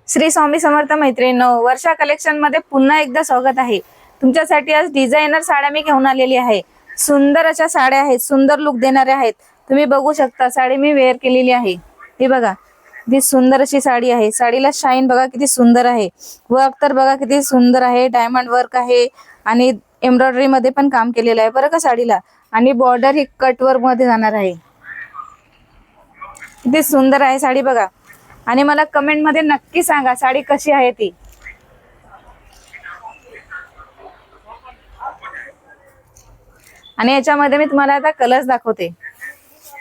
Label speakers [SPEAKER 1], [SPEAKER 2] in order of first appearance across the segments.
[SPEAKER 1] श्री स्वामी समर्थ मैत्रिणींनो, वर्षा कलेक्शन मध्ये पुन्हा एकदा स्वागत आहे। तुमच्यासाठी आज डिझायनर साड्या मी घेऊन आलेली आहे। सुंदर अशा साड्या आहेत, सुंदर लुक देणाऱ्या आहेत। तुम्ही बघू शकता, साडी मी वेअर केलेली आहे। हे बघा, किती सुंदर अशी साडी आहे। साडीला शाईन बघा किती सुंदर आहे। वर्क तर बघा किती सुंदर आहे, डायमंड वर्क आहे आणि एम्ब्रॉयडरी मध्ये पण काम केलेलं आहे बरं का साडीला। आणि बॉर्डर ही कट वर्क मध्ये जाणार आहे। किती सुंदर आहे साडी बघा। आणि मला कमेंट मध्ये नक्की सांगा साडी कशी आहे ती। आणि याच्यामध्ये मी तुम्हाला आता कलर्स दाखवते।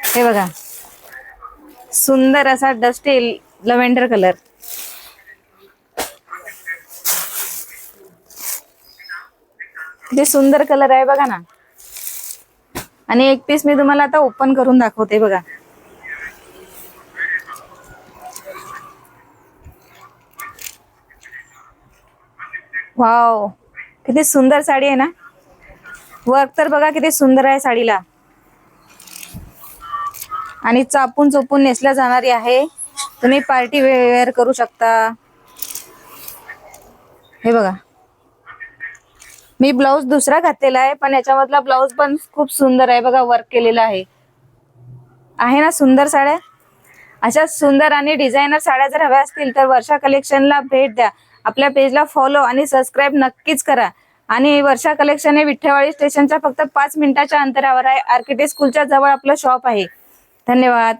[SPEAKER 1] हे बघा, सुंदर असा डस्टी लव्हेंडर कलर, किती सुंदर कलर आहे बघा ना। आणि एक पीस मी तुम्हाला आता ओपन करून दाखवते बघा। वाव, किती सुंदर साडी आहे ना। वर्क तर बघा किती सुंदर आहे साडीला आणि चापून चोपून नेसल्या जाणारी आहे। तुम्ही पार्टी वेअर करू शकता। हे बघा, मी ब्लाउज दुसरा घातलेला आहे, पण याच्यामधला ब्लाउज पण खूप सुंदर आहे बघा, वर्क केलेला आहे ना सुंदर साड्या। अशा सुंदर आणि डिझायनर साड्या जर हव्या असतील तर वर्षा कलेक्शनला भेट द्या। आपल्या पेजला फॉलो आणि सबस्क्राईब नक्कीच करा। आणि वर्षा कलेक्शन हे विठ्ठलवाडी स्टेशनच्या फक्त 5 मिनिटाच्या अंतरावर आहे। आर्किटेक्ट स्कूलच्या जवळ आपलं शॉप आहे। धन्यवाद।